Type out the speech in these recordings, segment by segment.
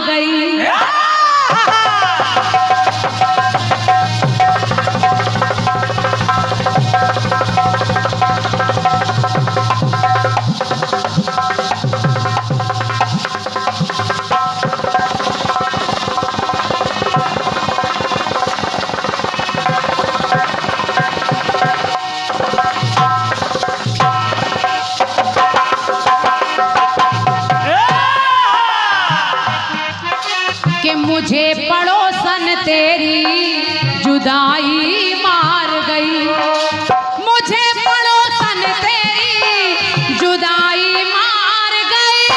गई। मुझे पड़ोसन तेरी जुदाई मार गई, मुझे पड़ोसन तेरी जुदाई मार गई।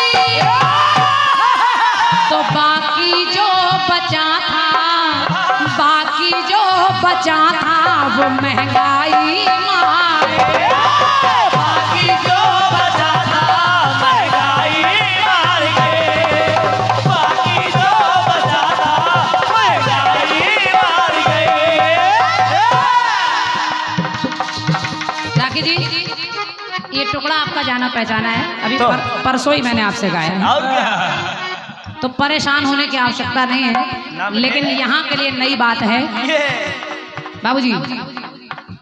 तो बाकी जो बचा था, बाकी जो बचा था वो महंगाई मार गई। बाकी जो बचा था महंगाई मार गई। बाकी जो जी, ये टुकड़ा आपका जाना पहचाना है, अभी तो परसों ही मैंने आपसे गाया है, तो परेशान होने की आवश्यकता नहीं है। लेकिन यहाँ के लिए नई बात है बाबूजी,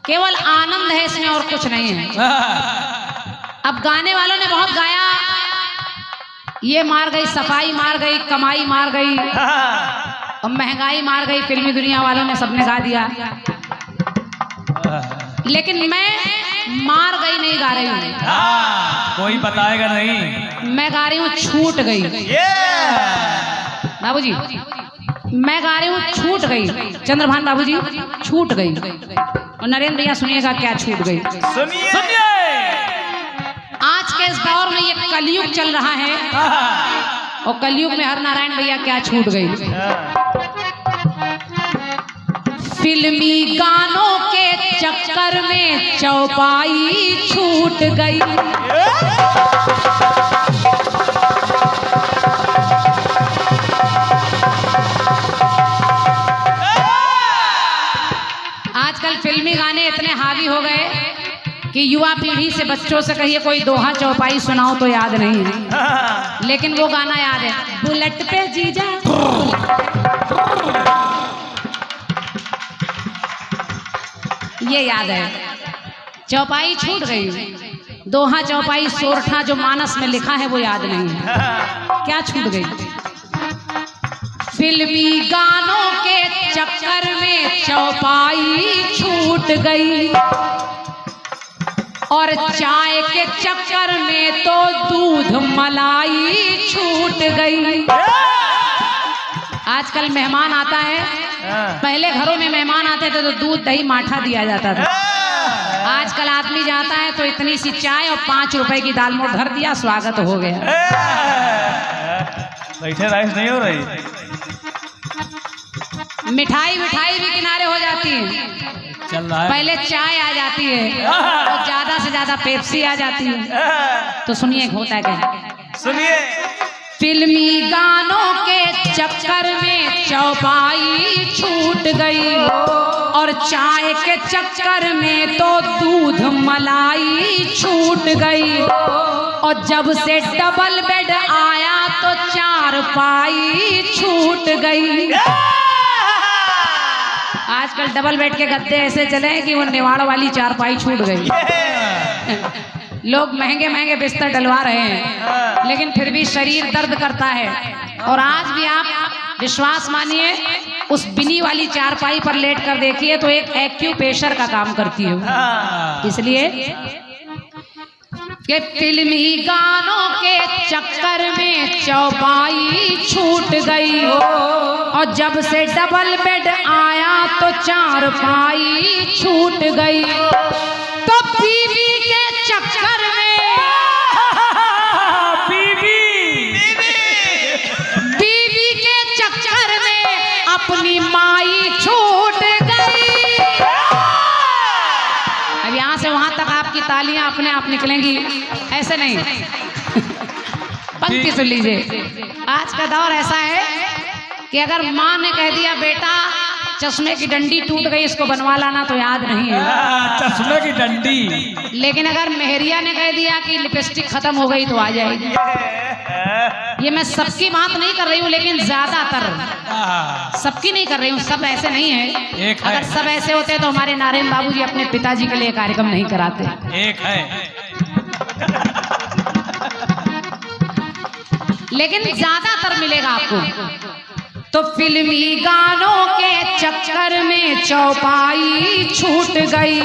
केवल आनंद है इसमें और कुछ नहीं है। अब गाने वालों ने बहुत गाया, ये मार गई, सफाई मार गई, कमाई मार गई और महंगाई मार गई, फिल्मी दुनिया वालों ने सबने गा दिया। लेकिन मैं मार गई नहीं गा रही हूँ, कोई बताएगा नहीं, मैं गा रही हूँ छूट गई। बाबूजी मैं गा रही हूँ छूट गई, चंद्रभान बाबूजी छूट गई। और नरेंद्र भैया सुनिएगा क्या छूट गई, सुनिए। आज के इस दौर में ये कलयुग चल रहा है और कलयुग में हर नारायण भैया क्या छूट गई। फिल्मी गानों के चक्कर में चौपाई छूट गई। आजकल फिल्मी गाने इतने हावी हो गए कि युवा पीढ़ी से, बच्चों से कहिए कोई दोहा चौपाई सुनाओ तो याद नहीं है, लेकिन वो गाना याद है, बुलेट पे जीजा। ये याद है, चौपाई छूट गई। दोहा चौपाई सोरठा जो मानस में लिखा है वो याद नहीं है, क्या छूट गई। फिल्मी गानों के चक्कर में चौपाई छूट गई और चाय के चक्कर में तो दूध मलाई छूट गई। आजकल मेहमान आता है, पहले घरों में मेहमान आते थे तो दूध दही माठा दिया जाता था। आजकल आदमी जाता है तो इतनी सी चाय और 5 रुपए की दाल मोठ धर दिया, स्वागत हो गया। बैठे राइस नहीं हो रही, मिठाई मिठाई भी किनारे हो जाती है, चल रहा है। पहले चाय आ जाती है और ज्यादा से ज्यादा पेप्सी आ जाती है। तो सुनिए होता है क्या, सुनिए। फिल्मी गानों के चक्कर में चौपाई छूट गई और चाय के चक्कर में तो दूध मलाई छूट गई। और जब से डबल बेड आया तो 4 पाई छूट गई। आजकल डबल बेड के गद्दे ऐसे चले हैं कि वो निवाड़ वाली 4 पाई छूट गई। लोग महंगे महंगे बिस्तर डलवा रहे हैं, लेकिन फिर भी शरीर दर्द करता है। और आज भी आप विश्वास मानिए, उस बिनी वाली 4 पाई पर लेट कर देखिए तो एक एक्यूप्रेशर का काम करती है। इसलिए कि फिल्मी गानों के चक्कर में चौपाई छूट गई और जब से डबल बेड आया तो 4 पाई छूट गई। तो बीवी के चक्कर में बीवी के चक्कर में अपनी माई छूट गई। अब यहाँ से वहां तक आपकी तालियां अपने आप निकलेंगी, ऐसे नहीं। पंक्ति सुन लीजिए। आज का दौर ऐसा है कि अगर माँ ने कह दिया बेटा चश्मे की डंडी टूट गई, इसको बनवा लाना, तो याद नहीं है चश्मे की डंडी। लेकिन अगर मेहरिया ने कह दिया कि लिपस्टिक खत्म हो गई तो आ जाएगी। ये मैं सबकी बात नहीं कर रही हूँ, लेकिन ज्यादातर सबकी नहीं कर रही हूँ, सब ऐसे नहीं है। एक है। अगर सब ऐसे होते तो हमारे नारायण बाबूजी अपने पिताजी के लिए कार्यक्रम नहीं कराते। एक है। लेकिन ज्यादातर मिलेगा आपको। तो फिल्मी गानों के चक्कर में चौपाई छूट गई,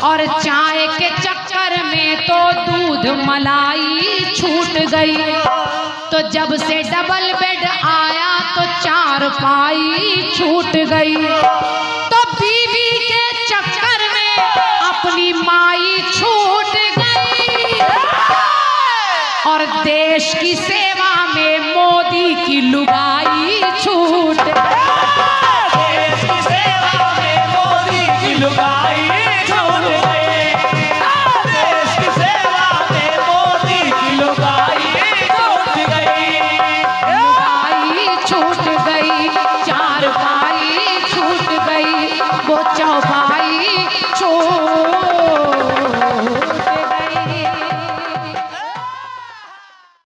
और चाय के चक्कर में तो दूध मलाई छूट गई। तो जब से डबल बेड आया तो चारपाई छूट गई। तो बीवी के चक्कर में अपनी माई छूट गई, और देश की सेवा में मोदी की लुगाई छूट गई। देश की सेवा में मोदी की लुगाई छूट गई। देश की सेवा में मोदी की लुगाई छूट गई। लुगाई छूट गई।